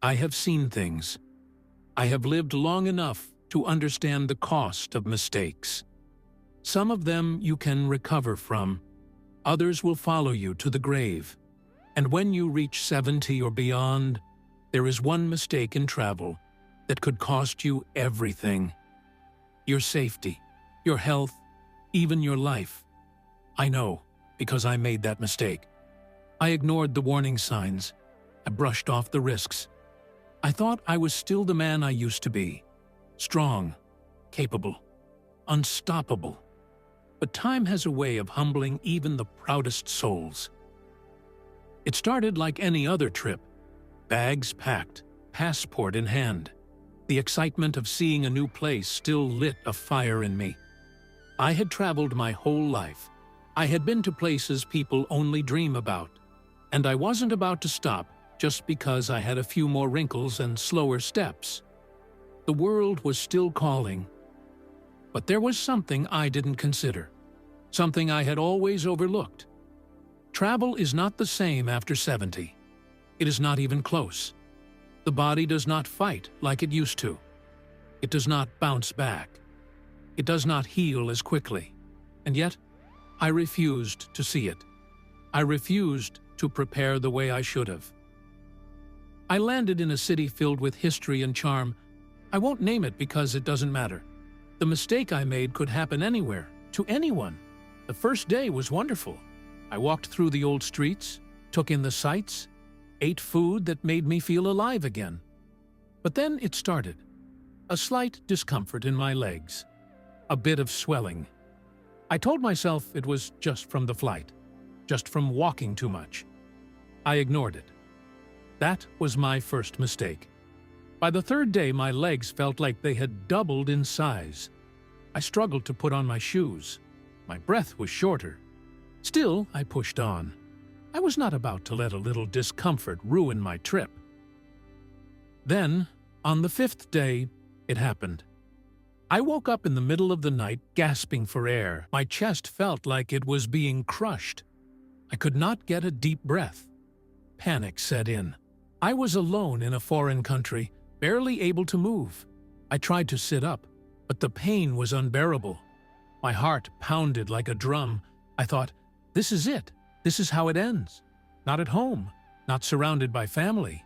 I have seen things. I have lived long enough to understand the cost of mistakes. Some of them you can recover from. Others will follow you to the grave. And when you reach 70 or beyond, there is one mistake in travel that could cost you everything. Your safety, your health, even your life. I know, because I made that mistake. I ignored the warning signs. I brushed off the risks. I thought I was still the man I used to be. Strong, capable, unstoppable. But time has a way of humbling even the proudest souls. It started like any other trip. Bags packed, passport in hand. The excitement of seeing a new place still lit a fire in me. I had traveled my whole life. I had been to places people only dream about. And I wasn't about to stop just because I had a few more wrinkles and slower steps. The world was still calling. But there was something I didn't consider. Something I had always overlooked. Travel is not the same after 70. It is not even close. The body does not fight like it used to. It does not bounce back. It does not heal as quickly. And yet, I refused to see it. I refused to prepare the way I should have. I landed in a city filled with history and charm. I won't name it because it doesn't matter. The mistake I made could happen anywhere, to anyone. The first day was wonderful. I walked through the old streets, took in the sights, ate food that made me feel alive again. But then it started. A slight discomfort in my legs. A bit of swelling. I told myself it was just from the flight, just from walking too much. I ignored it. That was my first mistake. By the third day, my legs felt like they had doubled in size. I struggled to put on my shoes. My breath was shorter. Still, I pushed on. I was not about to let a little discomfort ruin my trip. Then, on the fifth day, it happened. I woke up in the middle of the night, gasping for air. My chest felt like it was being crushed. I could not get a deep breath. Panic set in. I was alone in a foreign country, barely able to move. I tried to sit up, but the pain was unbearable. My heart pounded like a drum. I thought, this is it. This is how it ends. Not at home, not surrounded by family,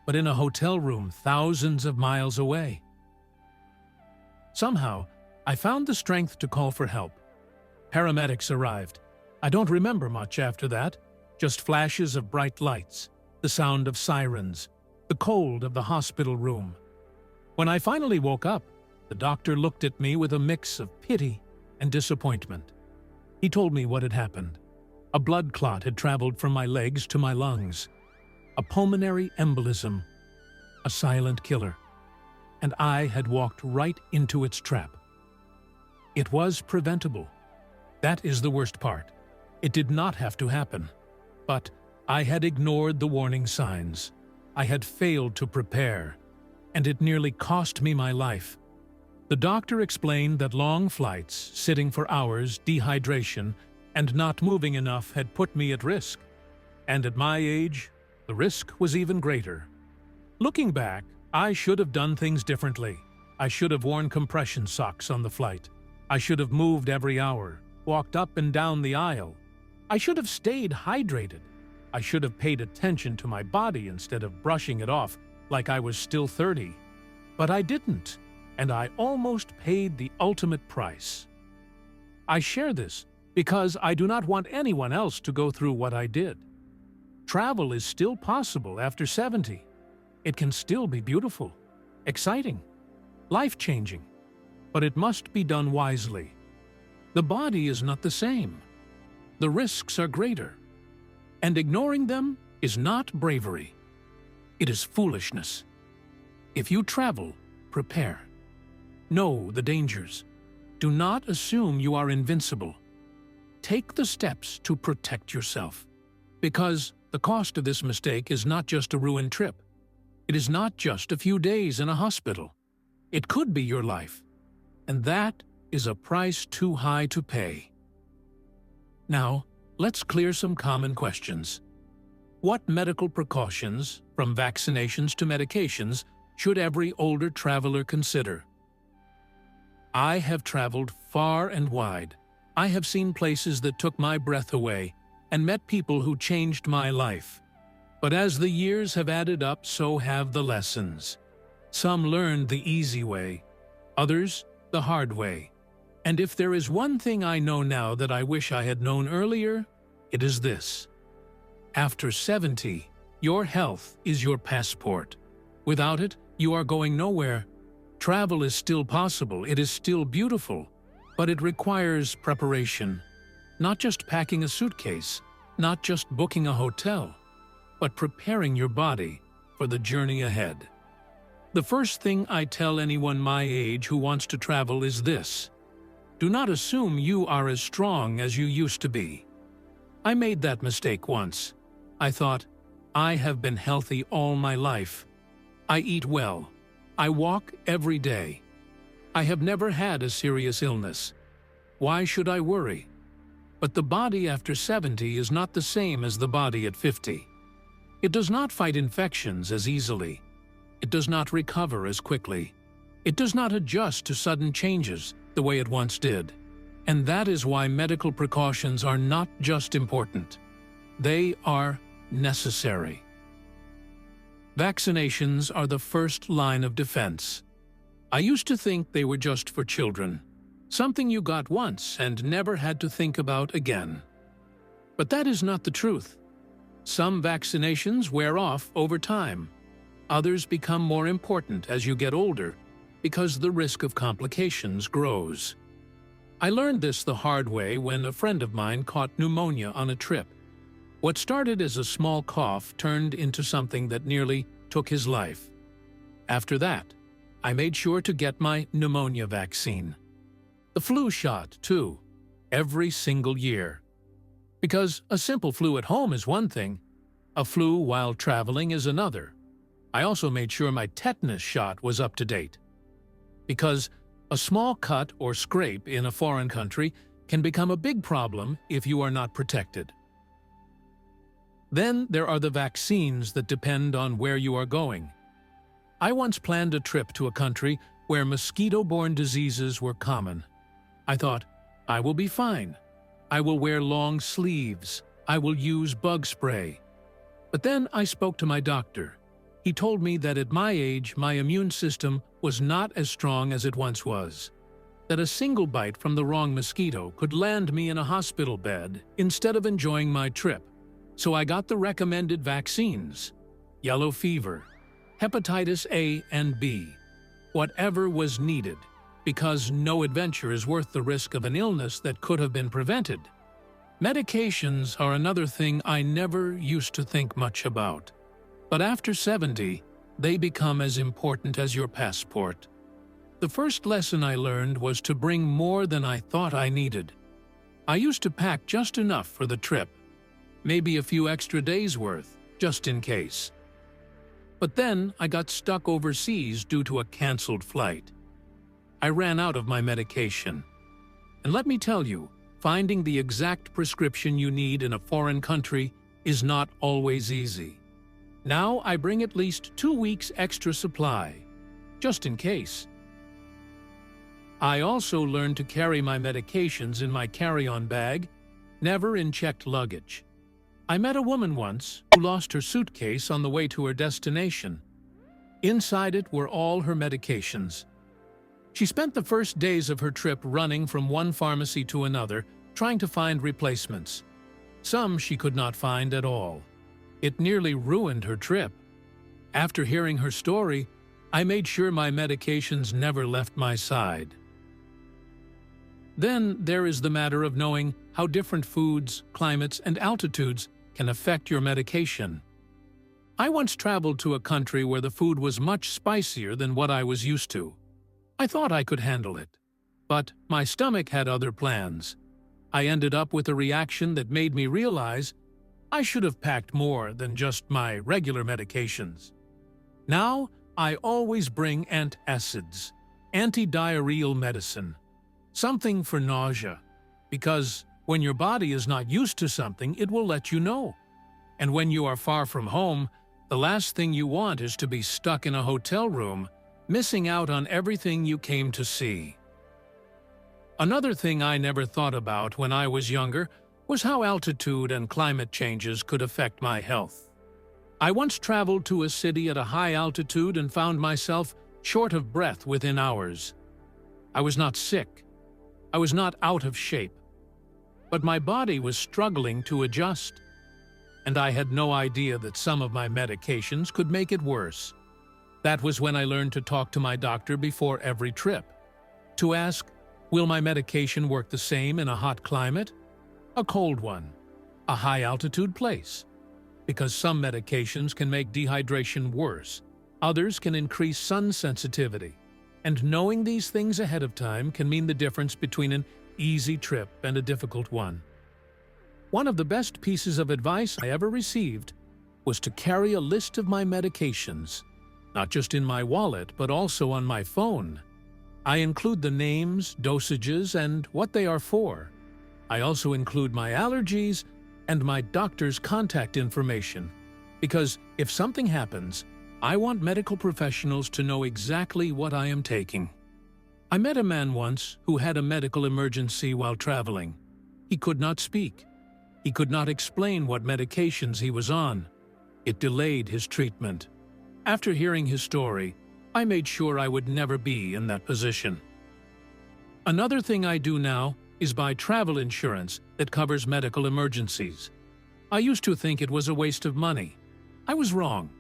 but in a hotel room thousands of miles away. Somehow, I found the strength to call for help. Paramedics arrived. I don't remember much after that, just flashes of bright lights, the sound of sirens, the cold of the hospital room. When I finally woke up, the doctor looked at me with a mix of pity and disappointment. He told me what had happened. A blood clot had traveled from my legs to my lungs. A pulmonary embolism. A silent killer. And I had walked right into its trap. It was preventable. That is the worst part. It did not have to happen. But I had ignored the warning signs. I had failed to prepare, and it nearly cost me my life. The doctor explained that long flights, sitting for hours, dehydration, and not moving enough had put me at risk. And at my age, the risk was even greater. Looking back, I should have done things differently. I should have worn compression socks on the flight. I should have moved every hour, walked up and down the aisle. I should have stayed hydrated. I should have paid attention to my body instead of brushing it off like I was still 30. But I didn't, and I almost paid the ultimate price. I share this because I do not want anyone else to go through what I did. Travel is still possible after 70. It can still be beautiful, exciting, life-changing, but it must be done wisely. The body is not the same. The risks are greater. And ignoring them is not bravery. It is foolishness. If you travel, prepare. Know the dangers. Do not assume you are invincible. Take the steps to protect yourself. Because the cost of this mistake is not just a ruined trip. It is not just a few days in a hospital. It could be your life. And that is a price too high to pay. Now, let's clear some common questions. What medical precautions, from vaccinations to medications, should every older traveler consider? I have traveled far and wide. I have seen places that took my breath away and met people who changed my life. But as the years have added up, so have the lessons. Some learned the easy way, others the hard way. And if there is one thing I know now that I wish I had known earlier, it is this. After 70, your health is your passport. Without it, you are going nowhere. Travel is still possible, it is still beautiful, but it requires preparation. Not just packing a suitcase, not just booking a hotel, but preparing your body for the journey ahead. The first thing I tell anyone my age who wants to travel is this. Do not assume you are as strong as you used to be. I made that mistake once. I thought, I have been healthy all my life. I eat well. I walk every day. I have never had a serious illness. Why should I worry? But the body after 70 is not the same as the body at 50. It does not fight infections as easily. It does not recover as quickly. It does not adjust to sudden changes the way it once did. And that is why medical precautions are not just important. They are necessary. Vaccinations are the first line of defense. I used to think they were just for children, something you got once and never had to think about again. But that is not the truth. Some vaccinations wear off over time. Others become more important as you get older because the risk of complications grows. I learned this the hard way when a friend of mine caught pneumonia on a trip. What started as a small cough turned into something that nearly took his life. After that, I made sure to get my pneumonia vaccine. The flu shot, too, every single year. Because a simple flu at home is one thing, a flu while traveling is another. I also made sure my tetanus shot was up to date. Because a small cut or scrape in a foreign country can become a big problem if you are not protected. Then there are the vaccines that depend on where you are going. I once planned a trip to a country where mosquito-borne diseases were common. I thought, I will be fine. I will wear long sleeves. I will use bug spray. But then I spoke to my doctor. He told me that at my age, my immune system was not as strong as it once was. That a single bite from the wrong mosquito could land me in a hospital bed instead of enjoying my trip. So I got the recommended vaccines: yellow fever, hepatitis A and B, whatever was needed, because no adventure is worth the risk of an illness that could have been prevented. Medications are another thing I never used to think much about. But after 70, they become as important as your passport. The first lesson I learned was to bring more than I thought I needed. I used to pack just enough for the trip, maybe a few extra days' worth, just in case. But then I got stuck overseas due to a canceled flight. I ran out of my medication. And let me tell you, finding the exact prescription you need in a foreign country is not always easy. Now I bring at least 2 weeks extra supply, just in case. I also learned to carry my medications in my carry-on bag, never in checked luggage. I met a woman once who lost her suitcase on the way to her destination. Inside it were all her medications. She spent the first days of her trip running from one pharmacy to another, trying to find replacements. Some she could not find at all. It nearly ruined her trip. After hearing her story, I made sure my medications never left my side. Then there is the matter of knowing how different foods, climates, and altitudes can affect your medication. I once traveled to a country where the food was much spicier than what I was used to. I thought I could handle it, but my stomach had other plans. I ended up with a reaction that made me realize I should have packed more than just my regular medications. Now, I always bring antacids, anti-diarrheal medicine, something for nausea, because when your body is not used to something, it will let you know. And when you are far from home, the last thing you want is to be stuck in a hotel room, missing out on everything you came to see. Another thing I never thought about when I was younger was how altitude and climate changes could affect my health. I once traveled to a city at a high altitude and found myself short of breath within hours. I was not sick. I was not out of shape. But my body was struggling to adjust. And I had no idea that some of my medications could make it worse. That was when I learned to talk to my doctor before every trip, to ask, will my medication work the same in a hot climate, a cold one, a high-altitude place? Because some medications can make dehydration worse, others can increase sun sensitivity, and knowing these things ahead of time can mean the difference between an easy trip and a difficult one. One of the best pieces of advice I ever received was to carry a list of my medications, not just in my wallet, but also on my phone. I include the names, dosages, and what they are for. I also include my allergies and my doctor's contact information, because if something happens, I want medical professionals to know exactly what I am taking. I met a man once who had a medical emergency while traveling. He could not speak. He could not explain what medications he was on. It delayed his treatment. After hearing his story, I made sure I would never be in that position. Another thing I do now is buy travel insurance that covers medical emergencies. I used to think it was a waste of money. I was wrong.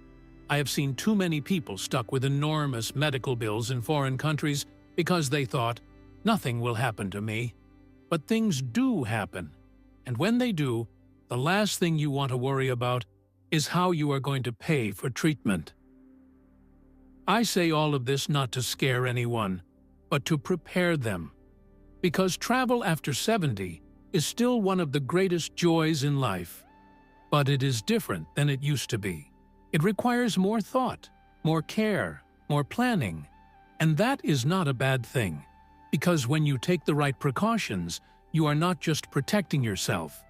I have seen too many people stuck with enormous medical bills in foreign countries because they thought, nothing will happen to me. But things do happen. And when they do, the last thing you want to worry about is how you are going to pay for treatment. I say all of this not to scare anyone, but to prepare them. Because travel after 70 is still one of the greatest joys in life. But it is different than it used to be. It requires more thought, more care, more planning. And that is not a bad thing. Because when you take the right precautions, you are not just protecting yourself.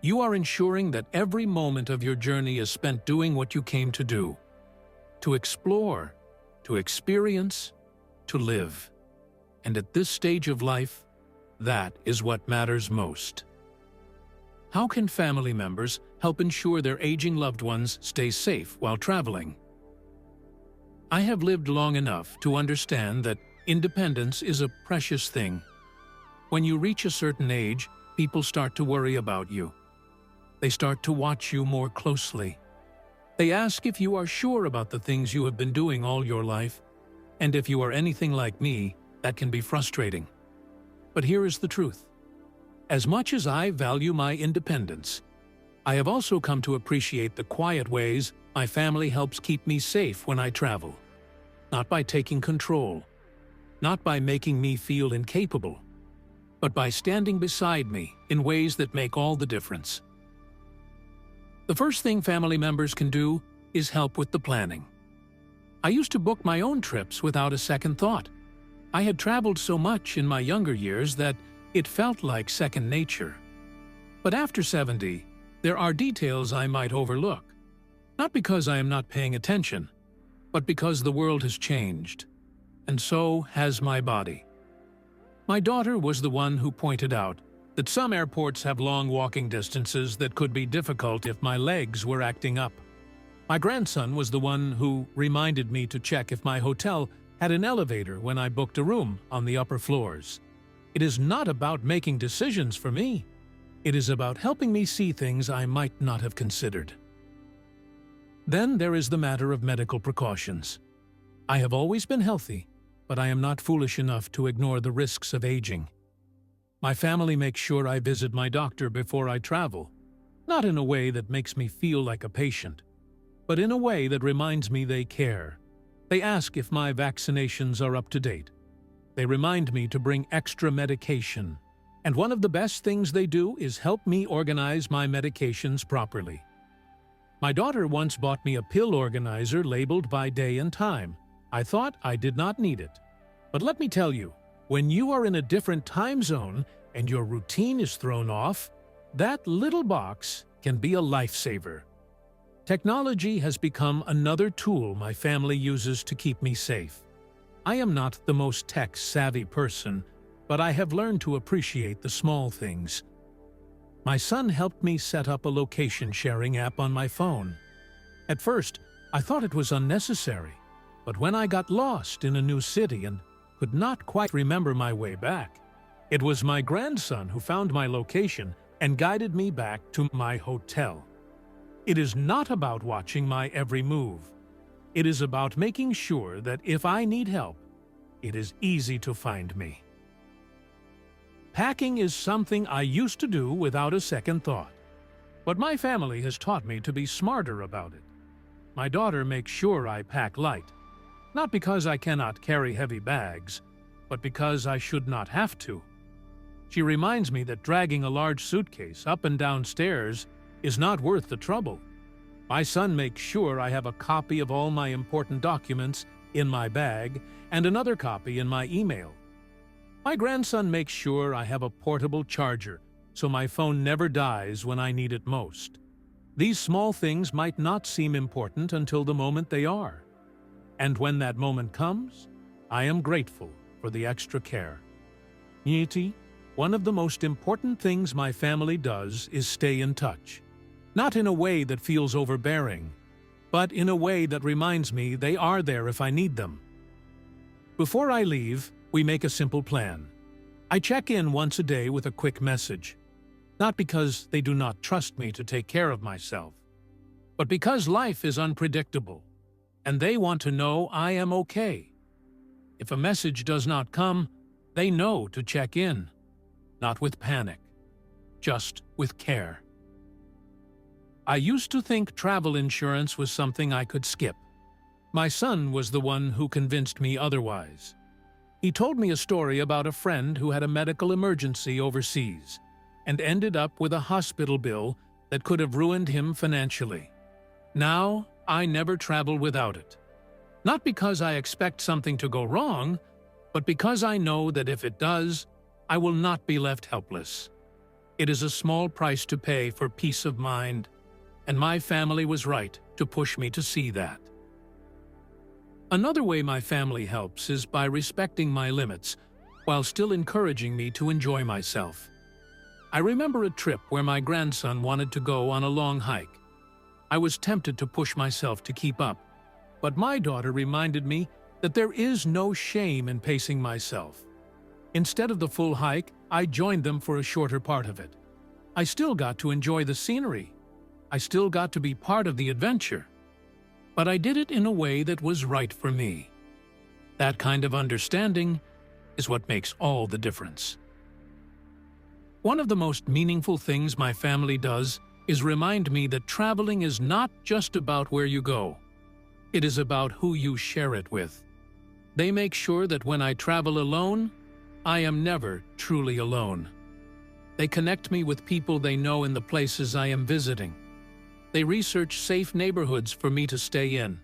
You are ensuring that every moment of your journey is spent doing what you came to do. To explore, to experience, to live. And at this stage of life, that is what matters most. How can family members help ensure their aging loved ones stay safe while traveling? I have lived long enough to understand that independence is a precious thing. When you reach a certain age, people start to worry about you. They start to watch you more closely. They ask if you are sure about the things you have been doing all your life. And if you are anything like me, that can be frustrating. But here is the truth. As much as I value my independence, I have also come to appreciate the quiet ways my family helps keep me safe when I travel. Not by taking control, not by making me feel incapable, but by standing beside me in ways that make all the difference. The first thing family members can do is help with the planning. I used to book my own trips without a second thought. I had traveled so much in my younger years that it felt like second nature. But after 70, there are details I might overlook. Not because I am not paying attention, but because the world has changed. And so has my body. My daughter was the one who pointed out that some airports have long walking distances that could be difficult if my legs were acting up. My grandson was the one who reminded me to check if my hotel had an elevator when I booked a room on the upper floors. It is not about making decisions for me. It is about helping me see things I might not have considered. Then there is the matter of medical precautions. I have always been healthy, but I am not foolish enough to ignore the risks of aging. My family makes sure I visit my doctor before I travel, not in a way that makes me feel like a patient, but in a way that reminds me they care. They ask if my vaccinations are up to date. They remind me to bring extra medication. And one of the best things they do is help me organize my medications properly. My daughter once bought me a pill organizer labeled by day and time. I thought I did not need it. But let me tell you, when you are in a different time zone and your routine is thrown off, that little box can be a lifesaver. Technology has become another tool my family uses to keep me safe. I am not the most tech-savvy person, but I have learned to appreciate the small things. My son helped me set up a location-sharing app on my phone. At first, I thought it was unnecessary, but when I got lost in a new city and could not quite remember my way back, it was my grandson who found my location and guided me back to my hotel. It is not about watching my every move. It is about making sure that if I need help, it is easy to find me. Packing is something I used to do without a second thought, but my family has taught me to be smarter about it. My daughter makes sure I pack light, not because I cannot carry heavy bags, but because I should not have to. She reminds me that dragging a large suitcase up and down stairs is not worth the trouble. My son makes sure I have a copy of all my important documents in my bag and another copy in my email. My grandson makes sure I have a portable charger so my phone never dies when I need it most. These small things might not seem important until the moment they are. And when that moment comes, I am grateful for the extra care. Nieti, one of the most important things my family does is stay in touch. Not in a way that feels overbearing, but in a way that reminds me they are there if I need them. Before I leave, we make a simple plan. I check in once a day with a quick message. Not because they do not trust me to take care of myself, but because life is unpredictable, and they want to know I am okay. If a message does not come, they know to check in, not with panic, just with care. I used to think travel insurance was something I could skip. My son was the one who convinced me otherwise. He told me a story about a friend who had a medical emergency overseas and ended up with a hospital bill that could have ruined him financially. Now, I never travel without it. Not because I expect something to go wrong, but because I know that if it does, I will not be left helpless. It is a small price to pay for peace of mind, and my family was right to push me to see that. Another way my family helps is by respecting my limits while still encouraging me to enjoy myself. I remember a trip where my grandson wanted to go on a long hike. I was tempted to push myself to keep up, but my daughter reminded me that there is no shame in pacing myself. Instead of the full hike, I joined them for a shorter part of it. I still got to enjoy the scenery. I still got to be part of the adventure. But I did it in a way that was right for me. That kind of understanding is what makes all the difference. One of the most meaningful things my family does is remind me that traveling is not just about where you go. It is about who you share it with. They make sure that when I travel alone, I am never truly alone. They connect me with people they know in the places I am visiting. They research safe neighborhoods for me to stay in.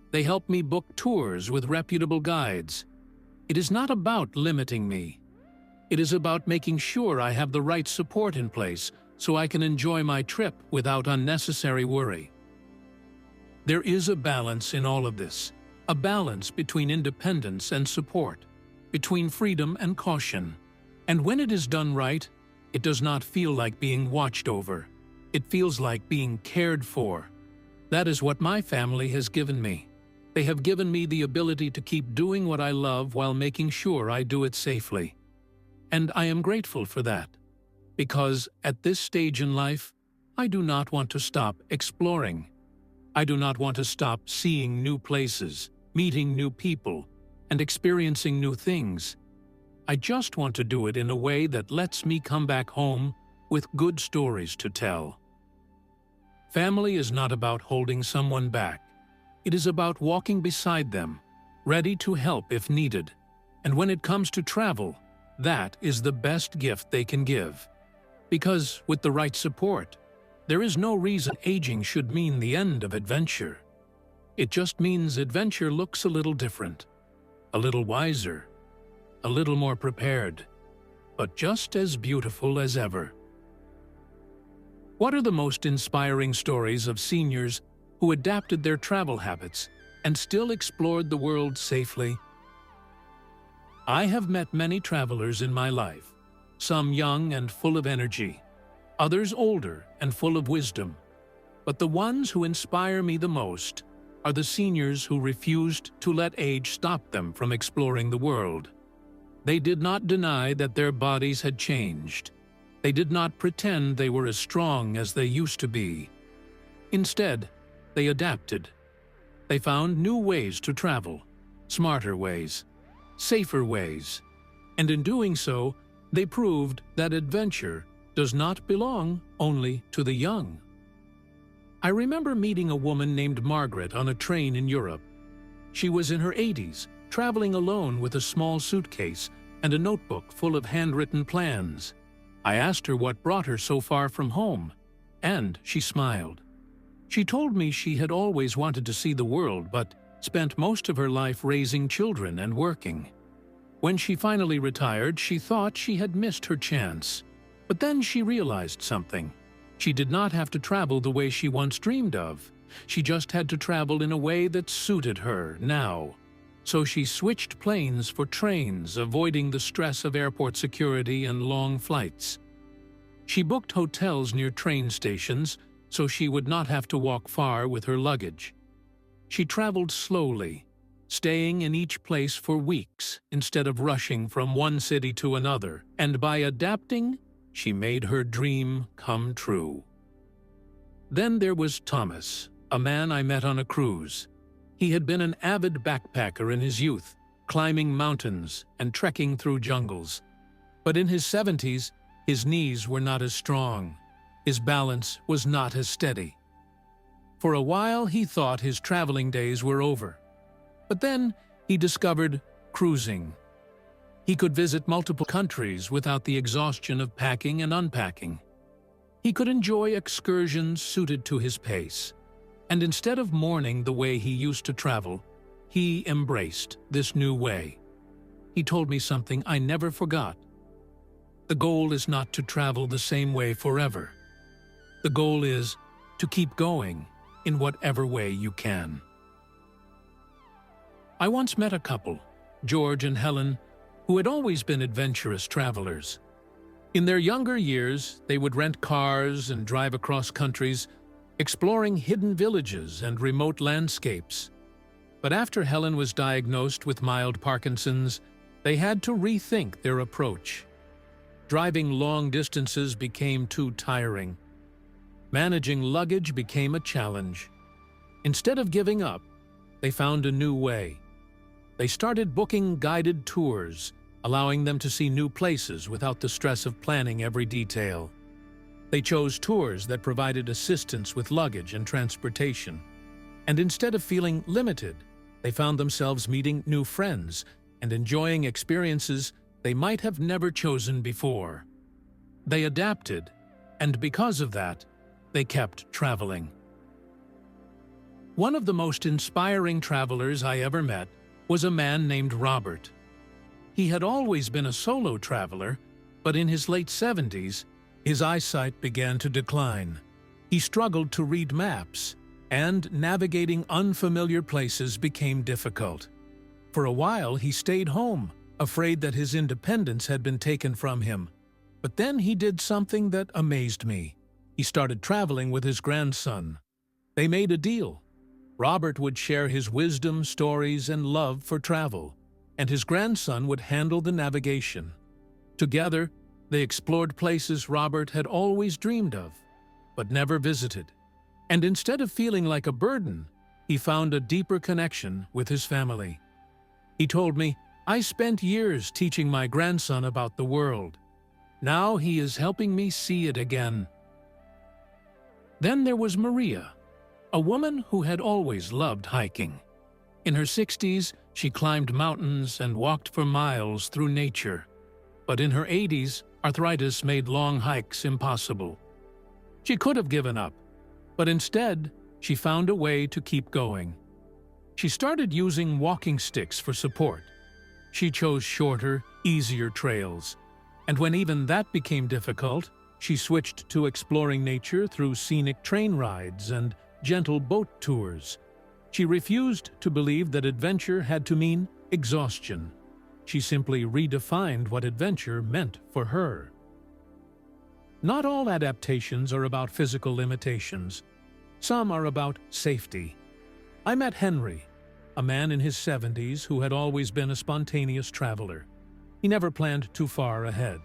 They help me book tours with reputable guides. It is not about limiting me. It is about making sure I have the right support in place so I can enjoy my trip without unnecessary worry. There is a balance in all of this, a balance between independence and support, between freedom and caution. And when it is done right, it does not feel like being watched over. It feels like being cared for. That is what my family has given me. They have given me the ability to keep doing what I love while making sure I do it safely. And I am grateful for that, because at this stage in life, I do not want to stop exploring. I do not want to stop seeing new places, meeting new people, and experiencing new things. I just want to do it in a way that lets me come back home with good stories to tell. Family is not about holding someone back. It is about walking beside them, ready to help if needed. And when it comes to travel, that is the best gift they can give. Because with the right support, there is no reason aging should mean the end of adventure. It just means adventure looks a little different, a little wiser, a little more prepared, but just as beautiful as ever. What are the most inspiring stories of seniors who adapted their travel habits and still explored the world safely. I have met many travelers in my life, some young and full of energy, others older and full of wisdom. But the ones who inspire me the most are the seniors who refused to let age stop them from exploring the world. They did not deny that their bodies had changed. They did not pretend they were as strong as they used to be. Instead, they adapted. They found new ways to travel, smarter ways, safer ways, and in doing so, they proved that adventure does not belong only to the young. I remember meeting a woman named Margaret on a train in Europe. She was in her 80s, traveling alone with a small suitcase and a notebook full of handwritten plans. I asked her what brought her so far from home, and she smiled. She told me she had always wanted to see the world, but spent most of her life raising children and working. When she finally retired, she thought she had missed her chance. But then she realized something. She did not have to travel the way she once dreamed of. She just had to travel in a way that suited her now. So she switched planes for trains, avoiding the stress of airport security and long flights. She booked hotels near train stations so she would not have to walk far with her luggage. She traveled slowly, staying in each place for weeks instead of rushing from one city to another, and by adapting, she made her dream come true. Then there was Thomas, a man I met on a cruise. He had been an avid backpacker in his youth, climbing mountains and trekking through jungles. But in his 70s, his knees were not as strong. His balance was not as steady. For a while, he thought his traveling days were over. But then he discovered cruising. He could visit multiple countries without the exhaustion of packing and unpacking. He could enjoy excursions suited to his pace. And instead of mourning the way he used to travel, he embraced this new way. He told me something I never forgot. The goal is not to travel the same way forever. The goal is to keep going in whatever way you can. I once met a couple, George and Helen, who had always been adventurous travelers. In their younger years, they would rent cars and drive across countries, exploring hidden villages and remote landscapes. But after Helen was diagnosed with mild Parkinson's, they had to rethink their approach. Driving long distances became too tiring. Managing luggage became a challenge. Instead of giving up, they found a new way. They started booking guided tours, allowing them to see new places without the stress of planning every detail. They chose tours that provided assistance with luggage and transportation. And instead of feeling limited, they found themselves meeting new friends and enjoying experiences they might have never chosen before. They adapted, and because of that, they kept traveling. One of the most inspiring travelers I ever met was a man named Robert. He had always been a solo traveler, but in his late 70s, his eyesight began to decline. He struggled to read maps, and navigating unfamiliar places became difficult. For a while, he stayed home, afraid that his independence had been taken from him. But then he did something that amazed me. He started traveling with his grandson. They made a deal. Robert would share his wisdom, stories, and love for travel, and his grandson would handle the navigation. Together, they explored places Robert had always dreamed of, but never visited. And instead of feeling like a burden, he found a deeper connection with his family. He told me, "I spent years teaching my grandson about the world. Now he is helping me see it again." Then there was Maria, a woman who had always loved hiking. In her 60s, she climbed mountains and walked for miles through nature. But in her 80s, arthritis made long hikes impossible. She could have given up, but instead, she found a way to keep going. She started using walking sticks for support. She chose shorter, easier trails. And when even that became difficult, she switched to exploring nature through scenic train rides and gentle boat tours. She refused to believe that adventure had to mean exhaustion. She simply redefined what adventure meant for her. Not all adaptations are about physical limitations. Some are about safety. I met Henry, a man in his 70s who had always been a spontaneous traveler. He never planned too far ahead.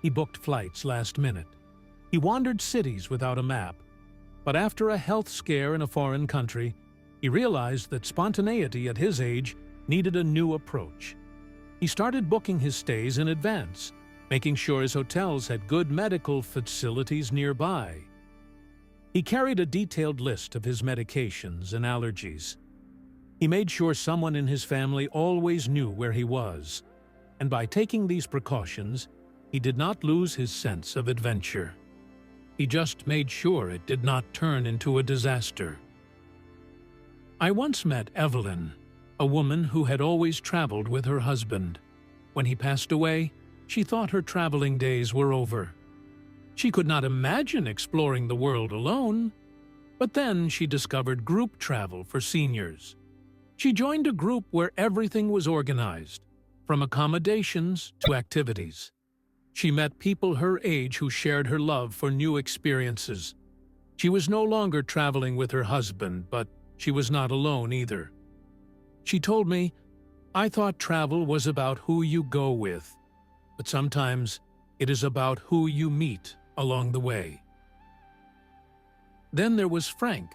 He booked flights last minute. He wandered cities without a map. But after a health scare in a foreign country, he realized that spontaneity at his age needed a new approach. He started booking his stays in advance, making sure his hotels had good medical facilities nearby. He carried a detailed list of his medications and allergies. He made sure someone in his family always knew where he was, and by taking these precautions, he did not lose his sense of adventure. He just made sure it did not turn into a disaster. I once met Evelyn, a woman who had always traveled with her husband. When he passed away, she thought her traveling days were over. She could not imagine exploring the world alone. But then she discovered group travel for seniors. She joined a group where everything was organized, from accommodations to activities. She met people her age who shared her love for new experiences. She was no longer traveling with her husband, but she was not alone either. She told me, "I thought travel was about who you go with, but sometimes it is about who you meet along the way." Then there was Frank,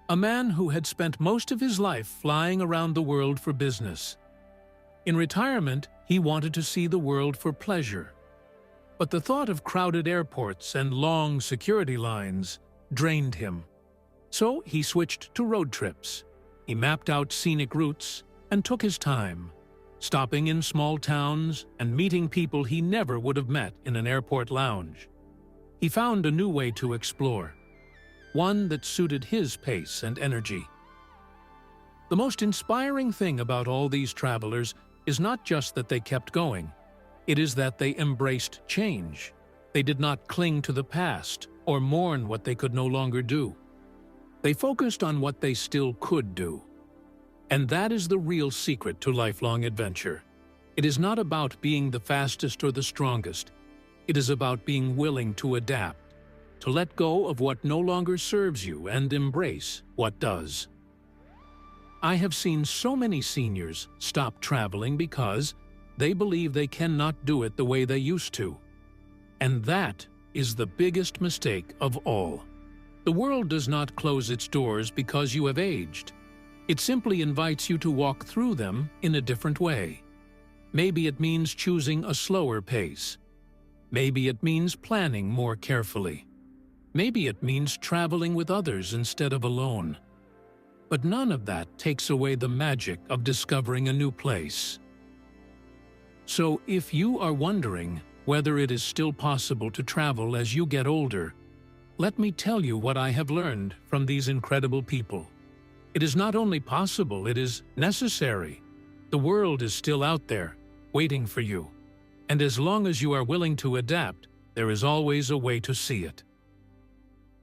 a man who had spent most of his life flying around the world for business. In retirement, he wanted to see the world for pleasure. But the thought of crowded airports and long security lines drained him. So he switched to road trips. He mapped out scenic routes and took his time, stopping in small towns and meeting people he never would have met in an airport lounge. He found a new way to explore, one that suited his pace and energy. The most inspiring thing about all these travelers is not just that they kept going. It is that they embraced change. They did not cling to the past or mourn what they could no longer do. They focused on what they still could do. And that is the real secret to lifelong adventure. It is not about being the fastest or the strongest. It is about being willing to adapt, to let go of what no longer serves you and embrace what does. I have seen so many seniors stop traveling because they believe they cannot do it the way they used to. And that is the biggest mistake of all. The world does not close its doors because you have aged. It simply invites you to walk through them in a different way. Maybe it means choosing a slower pace. Maybe it means planning more carefully. Maybe it means traveling with others instead of alone. But none of that takes away the magic of discovering a new place. So if you are wondering whether it is still possible to travel as you get older, let me tell you what I have learned from these incredible people. It is not only possible, it is necessary. The world is still out there, waiting for you. And as long as you are willing to adapt, there is always a way to see it.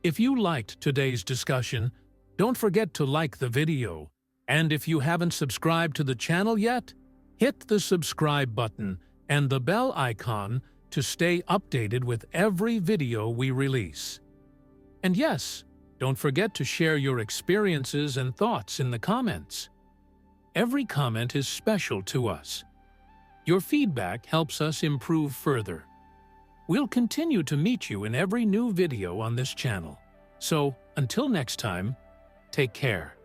If you liked today's discussion, don't forget to like the video. And if you haven't subscribed to the channel yet, hit the subscribe button and the bell icon to stay updated with every video we release. And yes, don't forget to share your experiences and thoughts in the comments. Every comment is special to us. Your feedback helps us improve further. We'll continue to meet you in every new video on this channel. So, until next time, take care.